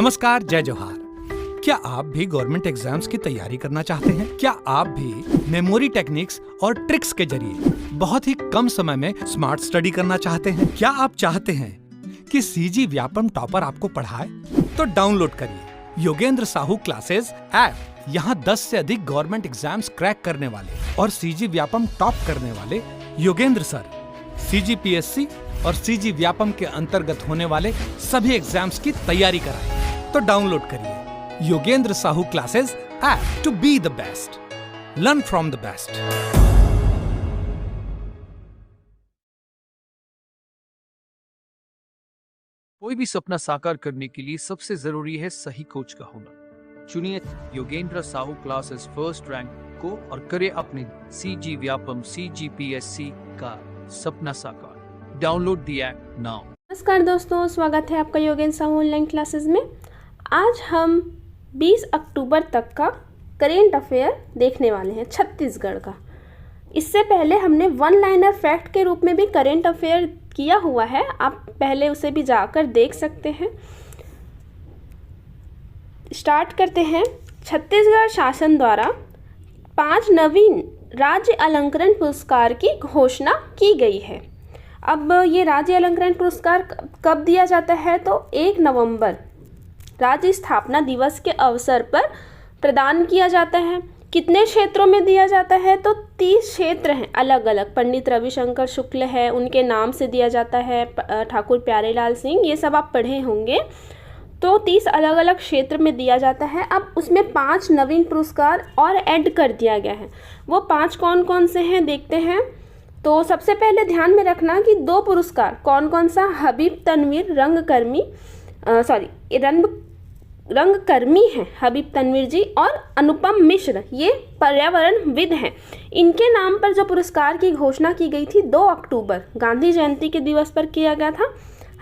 नमस्कार, जय जोहार। क्या आप भी गवर्नमेंट एग्जाम्स की तैयारी करना चाहते हैं? क्या आप भी मेमोरी टेक्निक्स और ट्रिक्स के जरिए बहुत ही कम समय में स्मार्ट स्टडी करना चाहते हैं? क्या आप चाहते हैं कि सीजी व्यापम टॉपर आपको पढ़ाए? तो डाउनलोड करिए योगेंद्र साहू क्लासेस ऐप। यहाँ 10 से अधिक गवर्नमेंट एग्जाम्स क्रैक करने वाले और सीजी व्यापम टॉप करने वाले योगेंद्र सर सीजीपीएससी और सीजी व्यापम के अंतर्गत होने वाले सभी एग्जाम्स की तैयारी कराएं। तो डाउनलोड करिए Yogendra Sahu classes app to be the best, learn from the best. कोई भी सपना साकार करने के लिए सबसे जरूरी है सही कोच का होना। चुनिए Yogendra Sahu classes first rank को और करे अपने सीजी व्यापम सीजीपीएससी का सपना साकार। Download the app now. नमस्कार दोस्तों, स्वागत है आपका योगेंद्र साहू ऑनलाइन क्लासेस में। आज हम 20 अक्टूबर तक का करेंट अफेयर देखने वाले हैं छत्तीसगढ़ का। इससे पहले हमने वन लाइनर फैक्ट के रूप में भी करेंट अफेयर किया हुआ है, आप पहले उसे भी जाकर देख सकते हैं। स्टार्ट करते हैं। छत्तीसगढ़ शासन द्वारा 5 नवीन राज्य अलंकरण पुरस्कार की घोषणा की गई है। अब ये राज्य अलंकरण पुरस्कार कब दिया जाता है? तो 1 नवंबर राज्य स्थापना दिवस के अवसर पर प्रदान किया जाता है। कितने क्षेत्रों में दिया जाता है? तो 30 क्षेत्र हैं अलग अलग। पंडित रविशंकर शुक्ल है, उनके नाम से दिया जाता है। ठाकुर प्यारेलाल सिंह, ये सब आप पढ़े होंगे। तो 30 अलग अलग क्षेत्र में दिया जाता है। अब उसमें 5 नवीन पुरस्कार और ऐड कर दिया गया है। वो 5 कौन कौन से हैं देखते हैं। तो सबसे पहले ध्यान में रखना कि 2 पुरस्कार कौन कौन सा, हबीब तनवीर रंगकर्मी हैं हबीब तनवीर जी, और अनुपम मिश्र, ये पर्यावरणविद हैं। इनके नाम पर जो पुरस्कार की घोषणा की गई थी 2 अक्टूबर गांधी जयंती के दिवस पर किया गया था,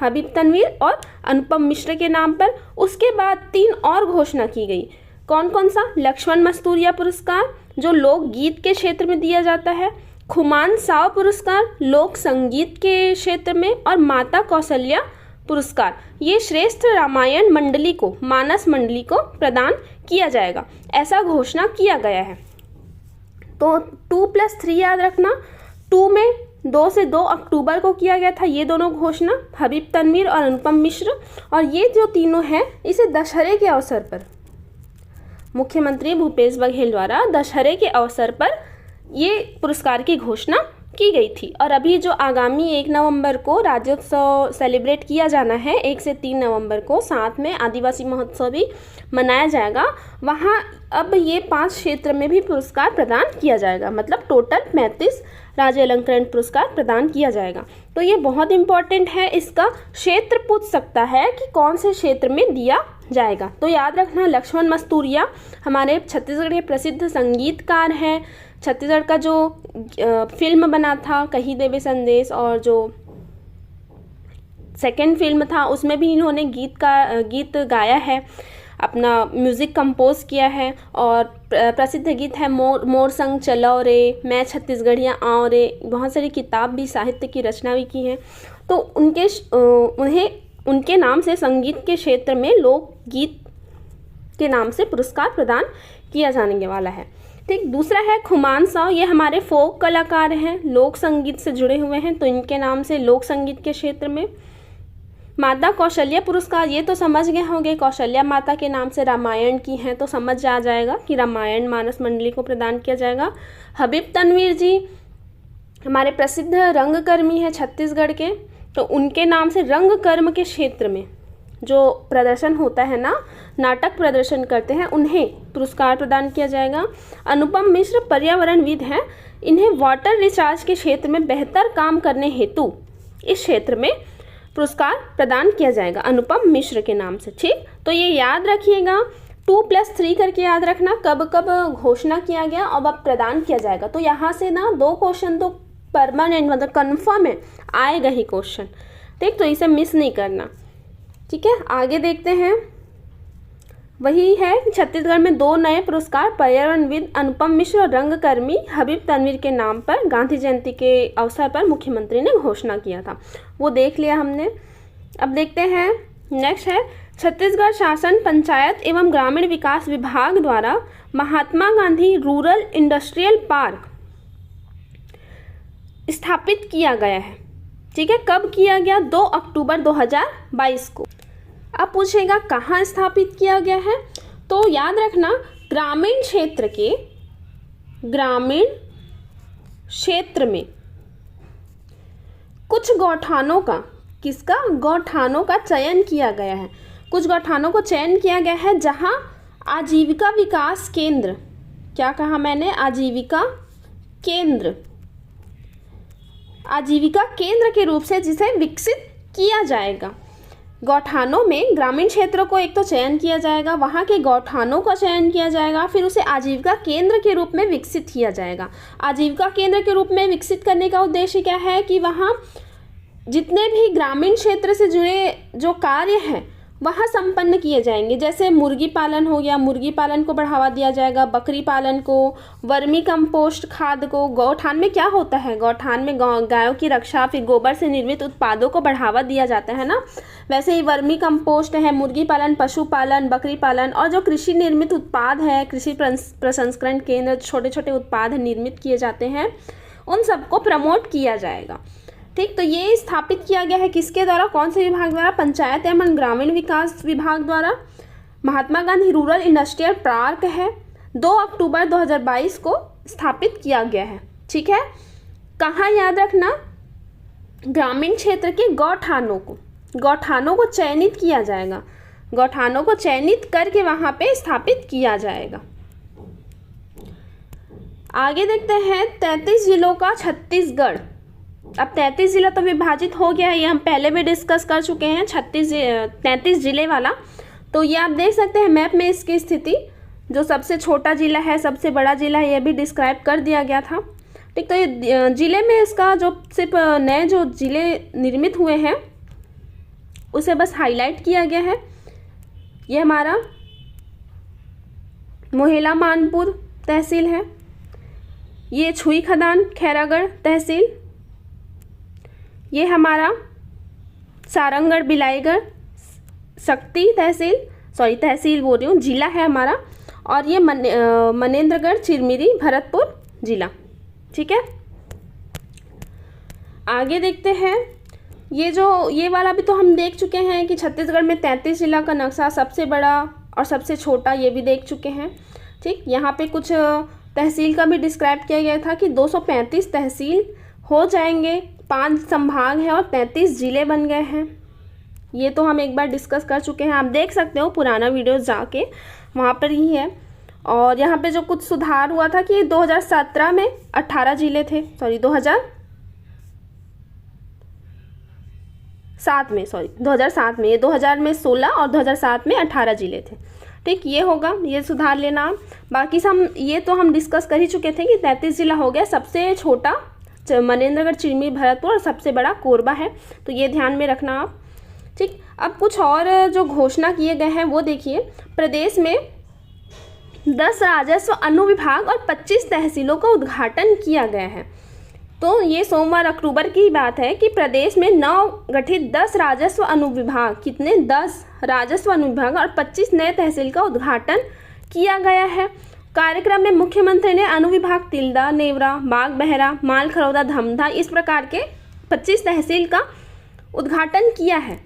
हबीब तनवीर और अनुपम मिश्र के नाम पर। उसके बाद 3 और घोषणा की गई। कौन कौन सा? लक्ष्मण मस्तूरिया पुरस्कार जो लोकगीत के क्षेत्र में दिया जाता है, खुमान साव पुरस्कार लोक संगीत के क्षेत्र में, और माता कौशल्या पुरस्कार ये श्रेष्ठ रामायण मंडली को, मानस मंडली को प्रदान किया जाएगा, ऐसा घोषणा किया गया है। तो 2+3 याद रखना। 2 में 2 से 2 अक्टूबर को किया गया था ये दोनों घोषणा, हबीब तनवीर और अनुपम मिश्र। और ये जो तीनों हैं इसे दशहरे के अवसर पर मुख्यमंत्री भूपेश बघेल द्वारा दशहरे के अवसर पर ये पुरस्कार की घोषणा की गई थी। और अभी जो आगामी 1 नवंबर को राज्योत्सव सेलिब्रेट किया जाना है, 1 से 3 नवंबर को, साथ में आदिवासी महोत्सव भी मनाया जाएगा। वहाँ अब ये 5 क्षेत्र में भी पुरस्कार प्रदान किया जाएगा, मतलब टोटल 35 राज्य अलंकरण पुरस्कार प्रदान किया जाएगा। तो ये बहुत इंपॉर्टेंट है। इसका क्षेत्र पूछ सकता है कि कौन से क्षेत्र में दिया जाएगा। तो याद रखना, लक्ष्मण मस्तूरिया हमारे छत्तीसगढ़ के प्रसिद्ध संगीतकार हैं। छत्तीसगढ़ का जो फिल्म बना था कही देवे संदेश, और जो सेकंड फिल्म था उसमें भी इन्होंने गीत गाया है, अपना म्यूज़िक कंपोज किया है। और प्रसिद्ध गीत है मोर संग चलो रे, मैं छत्तीसगढ़िया आओ रे। बहुत सारी किताब भी, साहित्य की रचना भी की है। तो उनके नाम से संगीत के क्षेत्र में लोकगीत के नाम से पुरस्कार प्रदान किया जाने वाला है। ठीक, दूसरा है खुमान साव, ये हमारे फोक कलाकार हैं, लोक संगीत से जुड़े हुए हैं, तो इनके नाम से लोक संगीत के क्षेत्र में। माता कौशल्या पुरस्कार, ये तो समझ गए होंगे, कौशल्या माता के नाम से रामायण की हैं, तो समझ आ जाएगा कि रामायण मानस मंडली को प्रदान किया जाएगा। हबीब तनवीर जी हमारे प्रसिद्ध रंगकर्मी हैं छत्तीसगढ़ के, तो उनके नाम से रंगकर्म के क्षेत्र में जो प्रदर्शन होता है ना, नाटक प्रदर्शन करते हैं, उन्हें पुरस्कार प्रदान किया जाएगा। अनुपम मिश्र पर्यावरणविद हैं, इन्हें वाटर रिचार्ज के क्षेत्र में बेहतर काम करने हेतु इस क्षेत्र में पुरस्कार प्रदान किया जाएगा अनुपम मिश्र के नाम से। ठीक, तो ये याद रखिएगा। 2+3 करके याद रखना कब कब घोषणा किया गया और अब प्रदान किया जाएगा। तो यहाँ से ना 2 क्वेश्चन तो परमानेंट, मतलब कन्फर्म है, आएगा ही क्वेश्चन। ठीक, तो इसे मिस नहीं करना। ठीक है, आगे देखते हैं। वही है कि छत्तीसगढ़ में 2 नए पुरस्कार पर्यावरणविद अनुपम मिश्र और रंगकर्मी हबीब तनवीर के नाम पर गांधी जयंती के अवसर पर मुख्यमंत्री ने घोषणा किया था, वो देख लिया हमने। अब देखते हैं नेक्स्ट है छत्तीसगढ़ शासन पंचायत एवं ग्रामीण विकास विभाग द्वारा Mahatma Gandhi rural industrial park स्थापित किया गया है। ठीक है, कब किया गया? 2 अक्टूबर 2022 को। अब पूछेगा कहाँ स्थापित किया गया है, तो याद रखना ग्रामीण क्षेत्र में कुछ गौठानों का चयन किया गया है। कुछ गौठानों को चयन किया गया है जहां आजीविका विकास केंद्र, क्या कहा मैंने? आजीविका केंद्र के रूप से जिसे विकसित किया जाएगा। गौठानों में ग्रामीण क्षेत्रों को एक तो चयन किया जाएगा, वहाँ के गौठानों का चयन किया जाएगा, फिर उसे आजीविका केंद्र के रूप में विकसित किया जाएगा। आजीविका केंद्र के रूप में विकसित करने का उद्देश्य क्या है कि वहाँ जितने भी ग्रामीण क्षेत्र से जुड़े जो कार्य हैं वहाँ संपन्न किए जाएंगे। जैसे मुर्गी पालन हो गया, मुर्गी पालन को बढ़ावा दिया जाएगा, बकरी पालन को, वर्मी कंपोस्ट खाद को। गौठान में क्या होता है? गौठान में गायों की रक्षा, फिर गोबर से निर्मित उत्पादों को बढ़ावा दिया जाता है ना। वैसे ही वर्मी कंपोस्ट है, मुर्गी पालन, पशुपालन, बकरी पालन और जो कृषि निर्मित उत्पाद है, कृषि प्रसंस्करण केंद्र, छोटे छोटे उत्पाद निर्मित किए जाते हैं, उन सबको प्रमोट किया जाएगा। ठीक, तो ये स्थापित किया गया है किसके द्वारा? कौन से विभाग द्वारा? पंचायत एवं ग्रामीण विकास विभाग द्वारा। Mahatma Gandhi rural industrial park है, 2 अक्टूबर 2022 को स्थापित किया गया है। ठीक है, कहाँ याद रखना? ग्रामीण क्षेत्र के गौठानों को चयनित किया जाएगा। गौठानों को चयनित करके वहाँ पे स्थापित किया जाएगा। आगे देखते हैं 33 जिलों का छत्तीसगढ़। अब 33 जिला तो विभाजित हो गया है, ये हम पहले भी डिस्कस कर चुके हैं 33 जिले वाला। तो ये आप देख सकते हैं मैप में इसकी स्थिति, जो सबसे छोटा जिला है, सबसे बड़ा जिला है, ये भी डिस्क्राइब कर दिया गया था। ठीक, तो ये जिले में इसका जो सिर्फ नए जो जिले निर्मित हुए हैं उसे बस हाईलाइट किया गया है। ये हमारा मोहेला मानपुर तहसील है, ये छुई खदान खैरागढ़ तहसील, ये हमारा सारंगढ़ बिलाईगढ़ शक्ति तहसील बोल रही हूँ, जिला है हमारा। और ये मनेंद्रगढ़ चिरमिरी भरतपुर जिला। ठीक है, आगे देखते हैं। ये वाला भी तो हम देख चुके हैं कि छत्तीसगढ़ में 33 जिला का नक्शा, सबसे बड़ा और सबसे छोटा, ये भी देख चुके हैं। ठीक, यहाँ पे कुछ तहसील का भी डिस्क्राइब किया गया था कि 235 तहसील हो जाएंगे, 5 संभाग हैं और 33 जिले बन गए हैं। ये तो हम एक बार डिस्कस कर चुके हैं, आप देख सकते हो पुराना वीडियो जाके, वहाँ पर ही है। और यहाँ पे जो कुछ सुधार हुआ था कि 2017 में 18 जिले थे, 2007 में, ये 2000 में 16 और 2007 में 18 जिले थे। ठीक, ये होगा, ये सुधार लेना। बाकी ये तो हम डिस्कस कर ही चुके थे कि 33 जिला हो गया, सबसे छोटा मनेंद्रगढ़ चिरमिरी भरतपुर और सबसे बड़ा कोरबा है, तो ये ध्यान में रखना आप। ठीक, अब कुछ और जो घोषणा किए गए हैं वो देखिए। प्रदेश में 10 राजस्व अनुविभाग और 25 तहसीलों का उद्घाटन किया गया है। तो ये सोमवार अक्टूबर की बात है कि प्रदेश में नवगठित 10 राजस्व अनुविभाग, कितने? 10 राजस्व अनुविभाग और 25 नए तहसील का उद्घाटन किया गया है। कार्यक्रम में मुख्यमंत्री ने अनुविभाग तिल्दा, नेवरा, बाग बहरा, मालखरौदा, धमधा, इस प्रकार के 25 तहसील का उद्घाटन किया है।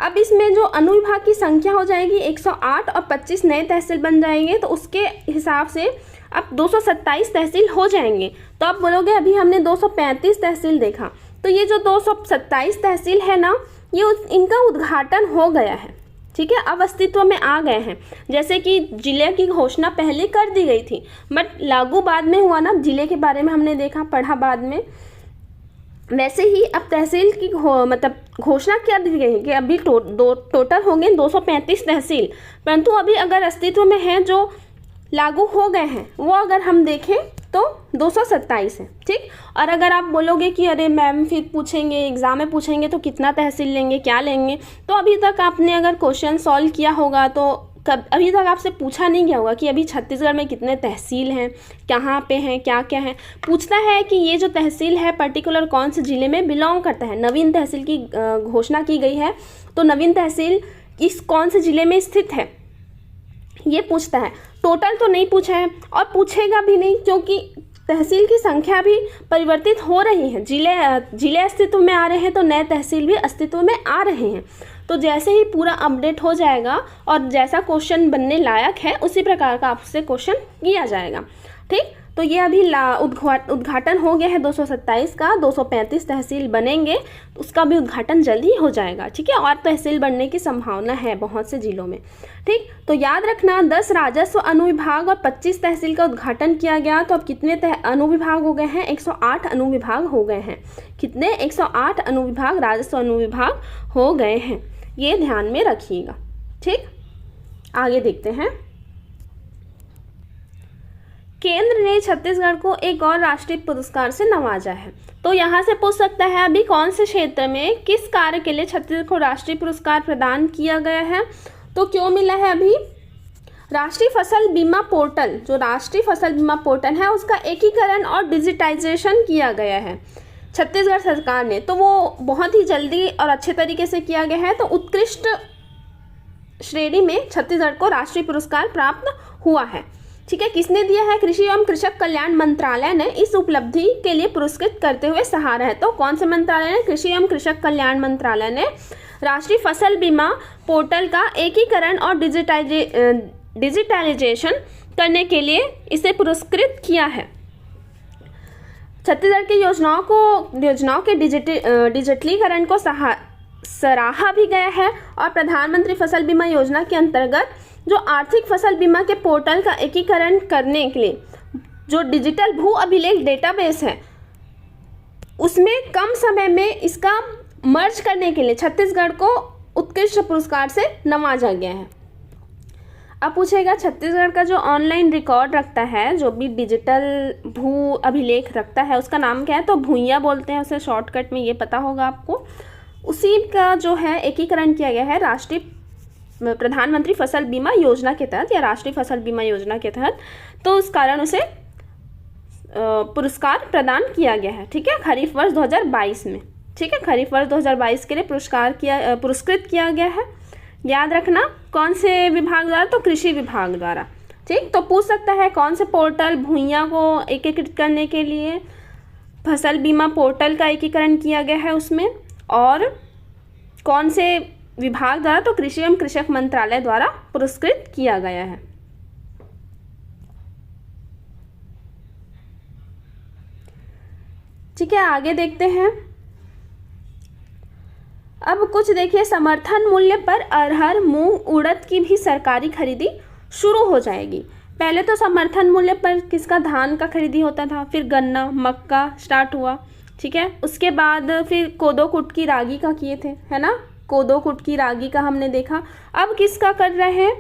अब इसमें जो अनुविभाग की संख्या हो जाएगी 108 और 25 नए तहसील बन जाएंगे, तो उसके हिसाब से अब 227 तहसील हो जाएंगे। तो आप बोलोगे अभी हमने 235 तहसील देखा, तो ये जो 227 तहसील है ना, ये इनका उद्घाटन हो गया है। ठीक है, अब अस्तित्व में आ गए हैं। जैसे कि जिले की घोषणा पहले कर दी गई थी, बट लागू बाद में हुआ ना, जिले के बारे में हमने देखा, पढ़ा बाद में। वैसे ही अब तहसील की घोषणा कर दी गई है कि अभी टोटल होंगे 235 तहसील, परंतु अभी अगर अस्तित्व में है, जो लागू हो गए हैं, वो अगर हम देखें तो 227 है। ठीक, और अगर आप बोलोगे कि अरे मैम फिर पूछेंगे, एग्ज़ाम में पूछेंगे तो कितना तहसील लेंगे, क्या लेंगे, तो अभी तक आपने अगर क्वेश्चन सॉल्व किया होगा तो अभी तक आपसे पूछा नहीं गया होगा कि अभी छत्तीसगढ़ में कितने तहसील हैं, कहाँ पे हैं, क्या क्या है। पूछता है कि ये जो तहसील है पर्टिकुलर कौन से ज़िले में बिलोंग करता है। नवीन तहसील की घोषणा की गई है, तो नवीन तहसील किस कौन से जिले में स्थित है, ये पूछता है। टोटल तो नहीं पूछा है और पूछेगा भी नहीं, क्योंकि तहसील की संख्या भी परिवर्तित हो रही है। जिले अस्तित्व में आ रहे हैं तो नए तहसील भी अस्तित्व में आ रहे हैं। तो जैसे ही पूरा अपडेट हो जाएगा और जैसा क्वेश्चन बनने लायक है उसी प्रकार का आपसे क्वेश्चन किया जाएगा। ठीक, तो ये अभी उद्घाटन हो गया है 227 का, 235 तहसील बनेंगे, तो उसका भी उद्घाटन जल्द ही हो जाएगा। ठीक है, और तहसील बनने की संभावना है बहुत से जिलों में। ठीक, तो याद रखना 10 राजस्व अनुविभाग और 25 तहसील का उद्घाटन किया गया। तो अब कितने अनुविभाग हो गए हैं? 108 अनुविभाग हो गए हैं। कितने? 108 अनुविभाग, राजस्व अनुविभाग हो गए हैं, ये ध्यान में रखिएगा। ठीक, आगे देखते हैं। केंद्र ने छत्तीसगढ़ को एक और राष्ट्रीय पुरस्कार से नवाजा है। तो यहाँ से पूछ सकता है अभी कौन से क्षेत्र में किस कार्य के लिए छत्तीसगढ़ को राष्ट्रीय पुरस्कार प्रदान किया गया है। तो क्यों मिला है? अभी राष्ट्रीय फसल बीमा पोर्टल, जो राष्ट्रीय फसल बीमा पोर्टल है उसका एकीकरण और डिजिटाइजेशन किया गया है छत्तीसगढ़ सरकार ने। तो वो बहुत ही जल्दी और अच्छे तरीके से किया गया है। तो उत्कृष्ट श्रेणी में छत्तीसगढ़ को राष्ट्रीय पुरस्कार प्राप्त हुआ है। ठीक है, किसने दिया है? कृषि एवं कृषक कल्याण मंत्रालय ने इस उपलब्धि के लिए पुरस्कृत करते हुए सराहा है। तो कौन से मंत्रालय ने? कृषि एवं कृषक कल्याण मंत्रालय ने राष्ट्रीय फसल बीमा पोर्टल का एकीकरण और डिजिटलाइजेशन करने के लिए इसे पुरस्कृत किया है। छत्तीसगढ़ की योजनाओं के डिजिटलीकरण को सराहा भी गया है। और प्रधानमंत्री फसल बीमा योजना के अंतर्गत जो आर्थिक फसल बीमा के पोर्टल का एकीकरण करने के लिए जो डिजिटल भू अभिलेख डेटाबेस है उसमें कम समय में इसका मर्ज करने के लिए छत्तीसगढ़ को उत्कृष्ट पुरस्कार से नवाजा गया है। अब पूछेगा छत्तीसगढ़ का जो ऑनलाइन रिकॉर्ड रखता है, जो भी डिजिटल भू अभिलेख रखता है, उसका नाम क्या है? तो भूइया बोलते हैं उसे, शॉर्टकट में ये पता होगा आपको। उसी का जो है एकीकरण किया गया है राष्ट्रीय प्रधानमंत्री फसल बीमा योजना के तहत या राष्ट्रीय फसल बीमा योजना के तहत। तो उस कारण उसे पुरस्कार प्रदान किया गया है। ठीक है, खरीफ वर्ष 2022 में। ठीक है, खरीफ वर्ष 2022 के लिए पुरस्कृत किया गया है। याद रखना कौन से विभाग द्वारा? तो कृषि विभाग द्वारा। ठीक, तो पूछ सकता है कौन से पोर्टल भूइयाँ को एकीकृत करने के लिए फसल बीमा पोर्टल का एकीकरण किया गया है उसमें, और कौन से विभाग द्वारा? तो कृषि एवं कृषक मंत्रालय द्वारा पुरस्कृत किया गया है। ठीक है, आगे देखते हैं। अब कुछ देखिए, समर्थन मूल्य पर अरहर, मूंग, उड़द की भी सरकारी खरीदी शुरू हो जाएगी। पहले तो समर्थन मूल्य पर किसका? धान का खरीदी होता था, फिर गन्ना, मक्का स्टार्ट हुआ। ठीक है, उसके बाद फिर कोदो कुटकी रागी का किए थे, है ना, कोदो कुटकी रागी का हमने देखा। अब किसका कर रहे हैं?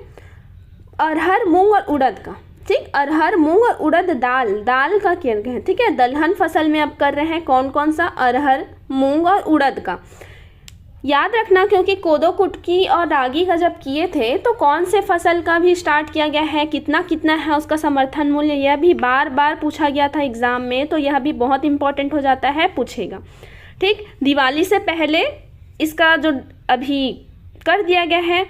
अरहर, मूंग और उड़द का। ठीक, अरहर, मूंग और उड़द दाल का किया गया है। ठीक है, दलहन फसल में अब कर रहे हैं कौन कौन सा? अरहर, मूंग और उड़द का। याद रखना, क्योंकि कोदो कुटकी और रागी का जब किए थे तो कौन से फसल का भी स्टार्ट किया गया है, कितना कितना है उसका समर्थन मूल्य, यह भी बार बार पूछा गया था एग्जाम में। तो यह भी बहुत इंपॉर्टेंट हो जाता है, पूछेगा। ठीक, दिवाली से पहले इसका जो अभी कर दिया गया है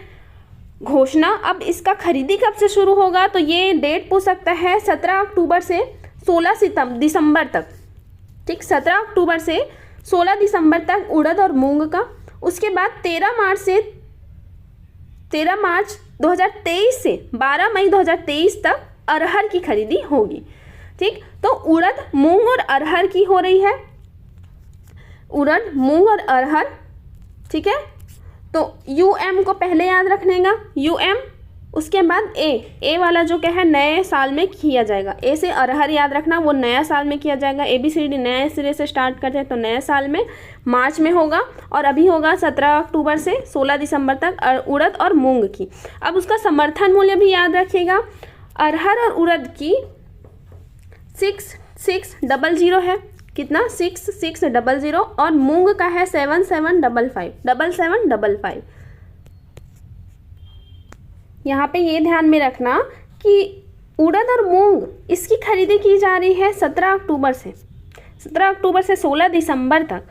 घोषणा। अब इसका खरीदी कब से शुरू होगा? तो ये डेट पूछ सकता है 17 अक्टूबर से 16 दिसंबर तक। ठीक, 17 अक्टूबर से 16 दिसंबर तक उड़द और मूंग का। उसके बाद 13 मार्च 2023 से 12 मई 2023 तक अरहर की खरीदी होगी। ठीक, तो उड़द, मूंग और अरहर की हो रही है। उड़द, मूंग और अरहर। ठीक है, तो UM को पहले याद रखने का, UM, उसके बाद ए वाला जो क्या है नए साल में किया जाएगा। ए से अरहर याद रखना, वो नया साल में किया जाएगा। ABCD नए सिरे से स्टार्ट करते हैं तो नए साल में मार्च में होगा, और अभी होगा 17 अक्टूबर से 16 दिसंबर तक उड़द और मूंग की। अब उसका समर्थन मूल्य भी याद रखिएगा। अरहर और उड़द की 6600 है। कितना? 6600, और मूंग का है 7755। यहाँ पे ये ध्यान में रखना कि उड़द और मूंग इसकी खरीदी की जा रही है 17 अक्टूबर से 16 दिसंबर तक,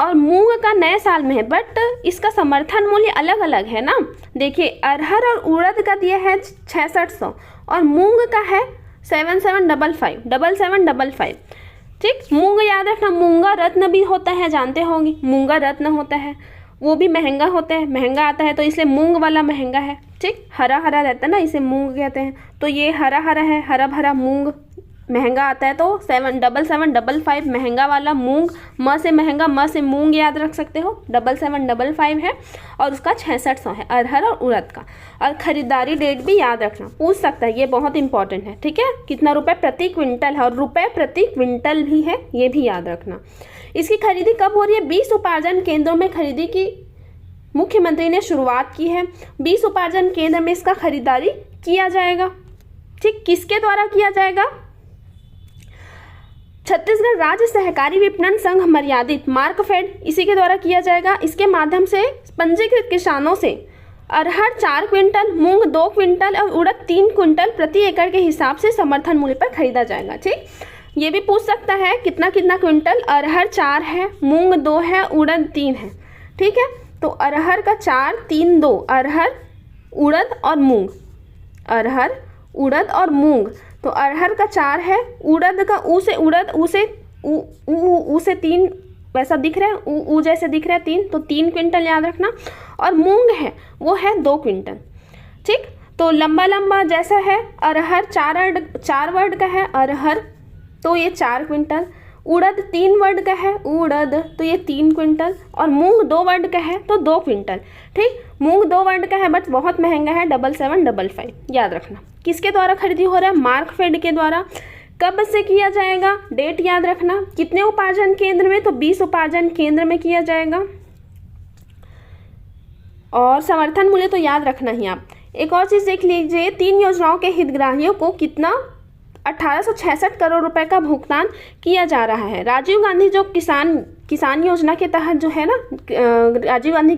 और मूंग का नए साल में है, बट इसका समर्थन मूल्य अलग अलग है ना। देखिए अरहर और उड़द का दिया है 6600 और मूंग का है 7755 ठीक। मूंग याद रखना, मूंगा रत्न भी होता है, जानते होंगे मूंगा रत्न होता है, वो भी महंगा होता है, महंगा आता है, तो इसलिए मूंग वाला महंगा है ठीक। हरा हरा रहता है ना, इसे मूंग कहते हैं, तो ये हरा हरा है, हरा भरा मूंग महंगा आता है, तो 7755 महंगा वाला मूंग, म से महंगा, म से मूंग याद रख सकते हो, 7755 है और उसका 6600 है अरहर और उड़द का। और खरीदारी डेट भी याद रखना, पूछ सकता है, ये बहुत इंपॉर्टेंट है ठीक है। कितना रुपए प्रति क्विंटल है और रुपए प्रति क्विंटल भी है, ये भी याद रखना। इसकी खरीदी कब हो रही है? 20 उपार्जन केंद्रों में खरीदी की मुख्यमंत्री ने शुरुआत की है। 20 उपार्जन केंद्र में इसका खरीदारी किया जाएगा ठीक। किसके द्वारा किया जाएगा? छत्तीसगढ़ राज्य सहकारी विपणन संघ मर्यादित मार्कफेड, इसी के द्वारा किया जाएगा। इसके माध्यम से पंजीकृत किसानों से अरहर 4 क्विंटल, मूंग 2 क्विंटल और उड़द 3 क्विंटल प्रति एकड़ के हिसाब से समर्थन मूल्य पर खरीदा जाएगा ठीक। ये भी पूछ सकता है कितना कितना क्विंटल, अरहर 4 है, मूंग 2 है, उड़द 3 है ठीक है। तो अरहर का 4 3 2, अरहर उड़द और मूंग, अरहर उड़द और मूंग, तो अरहर का 4 है, उड़द का ऊ से उड़द, ऊ से ऊ से 3 वैसा दिख रहा है, ऊ जैसे दिख रहा है 3, तो 3 क्विंटल याद रखना। और मूंग है वो है 2 क्विंटल ठीक। तो लंबा लंबा जैसा है, अरहर 4 वर्ड का है अरहर, तो ये 4 क्विंटल, उड़द 3 वर्ड का है उड़द, तो ये 3 क्विंटल, और मूंग 2 वर्ड का है तो 2 क्विंटल ठीक। मूंग 2 वर्ड का है बट बहुत महंगा है, 7755 याद रखना। किसके द्वारा खरीदी हो रहा है? मार्कफेड के द्वारा। कब से किया जाएगा? डेट याद रखना। कितने उपार्जन केंद्र में? तो 20 उपार्जन केंद्र में किया जाएगा। और समर्थन मूल्य तो याद रखना ही आप। एक और चीज़ देख लीजिए, 3 योजनाओं के हितग्राहियों को कितना 1866 करोड़ रुपए का भुगतान किया जा रहा है। राजीव गांधी जो किसान योजना के तहत जो है ना, राजीव गांधी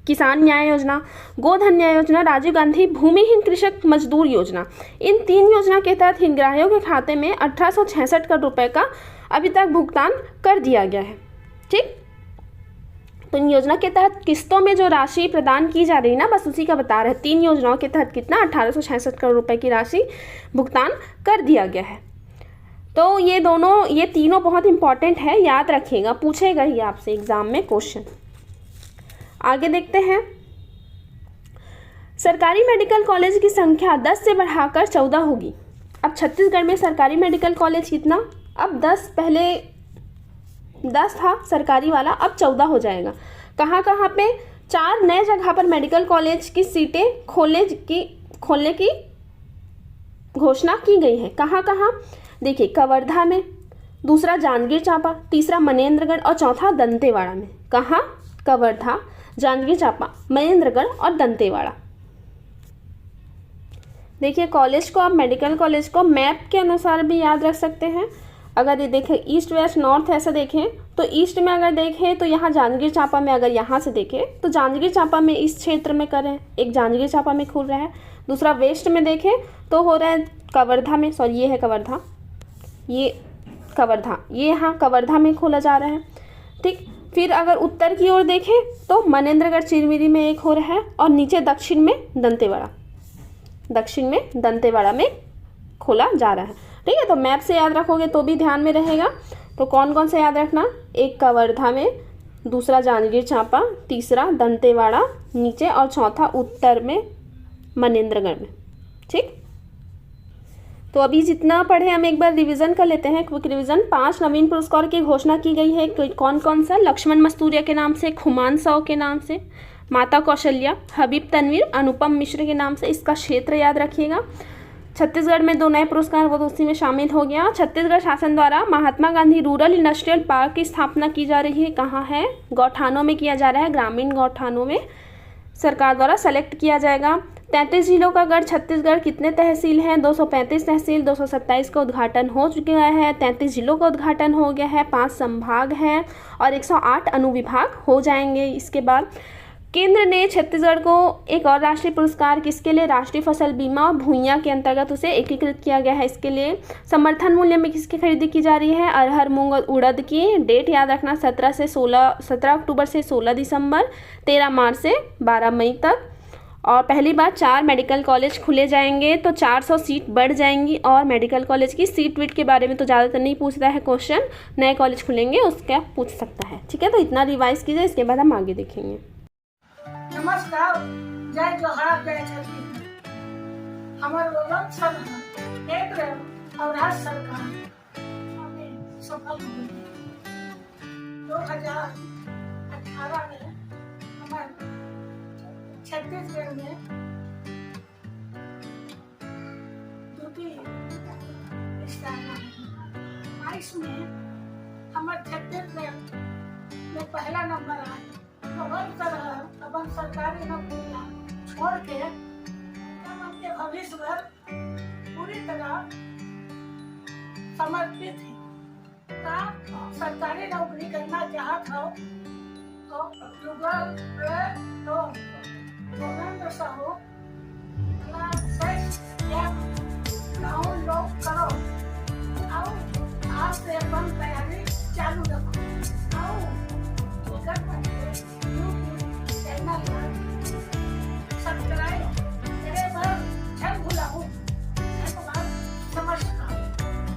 किसान न्याय योजना, गोधन न्याय योजना, राजीव गांधी भूमिहीन कृषक मजदूर योजना, इन 3 योजना के तहत हितग्राहियों के खाते में 1866 करोड़ रुपए का अभी तक भुगतान कर दिया गया है ठीक। तो इन योजना के तहत किस्तों में जो राशि प्रदान की जा रही है ना, बस उसी का बता रहे हैं। 3 योजनाओं के तहत कितना 1866 करोड़ रुपए की राशि भुगतान कर दिया गया है। तो ये तीनों बहुत इंपॉर्टेंट है, याद रखिएगा, पूछेगा ही आपसे एग्जाम में क्वेश्चन। आगे देखते हैं। सरकारी मेडिकल कॉलेज की संख्या 10 से बढ़ाकर 14 होगी। अब छत्तीसगढ़ में सरकारी मेडिकल कॉलेज कितना? अब 10, पहले 10 था सरकारी वाला, अब 14 हो जाएगा। कहाँ कहाँ पे? 4 नए जगह पर मेडिकल कॉलेज की सीटें खोलने की घोषणा की गई है। कहाँ कहाँ? देखिए, कवर्धा में, दूसरा जांजगीर चांपा, तीसरा मनेन्द्रगढ़ और चौथा दंतेवाड़ा में। कहाँ? कवर्धा, जांजगीर चांपा, मनेन्द्रगढ़ और दंतेवाड़ा। देखिए, कॉलेज को आप मेडिकल कॉलेज को मैप के अनुसार भी याद रख सकते हैं। अगर ये देखें ईस्ट वेस्ट नॉर्थ ऐसा देखें, तो ईस्ट में अगर देखें तो यहाँ जांजगीर चांपा में, अगर यहाँ से देखें तो जांजगीर चांपा में इस क्षेत्र में करें, एक जांजगीर चांपा में खुल रहा है। दूसरा वेस्ट में देखें तो हो रहा है कवर्धा में, सॉरी ये है कवर्धा, ये कवर्धा, ये यहाँ कवर्धा में खोला जा रहा है ठीक। फिर अगर उत्तर की ओर देखें तो मनेन्द्रगढ़ चिरमिरी में एक हो रहा है, और नीचे दक्षिण में दंतेवाड़ा में खोला जा रहा है ठीक है। तो मैप से याद रखोगे तो भी ध्यान में रहेगा। तो कौन कौन से याद रखना? एक कवर्धा में, दूसरा जांजगीर चांपा, तीसरा दंतेवाड़ा नीचे, और चौथा उत्तर में मनेन्द्रगढ़ में ठीक। तो अभी जितना पढ़े हम एक बार रिवीजन कर लेते हैं, क्विक रिवीजन। 5 नवीन पुरस्कार की घोषणा की गई है। कौन कौन सा? लक्ष्मण मस्तूरिया के नाम से, खुमान साव के नाम से, माता कौशल्या, हबीब तनवीर, अनुपम मिश्र के नाम से। इसका क्षेत्र याद रखिएगा। छत्तीसगढ़ में 2 नए पुरस्कार, वो तो उसी में शामिल हो गया। छत्तीसगढ़ शासन द्वारा Mahatma Gandhi rural industrial park की स्थापना की जा रही है। कहाँ है? गौठानों में किया जा रहा है, ग्रामीण गौठानों में सरकार द्वारा सेलेक्ट किया जाएगा। 33 जिलों का गढ़ छत्तीसगढ़, कितने तहसील हैं? 235 तहसील, 227 का उद्घाटन हो चुका है, 33 जिलों का उद्घाटन हो गया है, 5 संभाग हैं और 108 अनुविभाग हो जाएंगे। इसके बाद केंद्र ने छत्तीसगढ़ को एक और राष्ट्रीय पुरस्कार किसके लिए, राष्ट्रीय फसल बीमा और भूइयां के अंतर्गत उसे एकीकृत किया गया है। इसके लिए समर्थन मूल्य में किसकी खरीदी की जा रही है, अरहर, मूंग और उड़द की। डेट याद रखना 17 अक्टूबर से 16 दिसंबर, 13 मार्च से 12 मई तक। और पहली बात 4 मेडिकल कॉलेज खुले जाएंगे तो 400 सीट बढ़ जाएंगी। और मेडिकल कॉलेज की सीट वीट के बारे में तो ज़्यादातर नहीं पूछता है क्वेश्चन, नए कॉलेज खुलेंगे उसका पूछ सकता है। ठीक है, तो इतना रिवाइज कीजिए, इसके बाद हम आगे देखेंगे। नमस्कार, जय जोहार, जय छत्तीसगढ़। हमारे लोग सब केंद्र और राज्य सरकार हमें सफल हुई। 2018 में हमारे छत्तीसगढ़ में द्वितीय स्थान है। 22 में हमारे छत्तीसगढ़ में पहला नंबर आया। हर तरह अपन सरकारी नौकरियां छोड़ के हम अपने भविष्य पर पूरी तरह समर्पित है। का सरकारी नौकरी करना चाहत हो तो गूगल पे तो जोगेंद्र साहू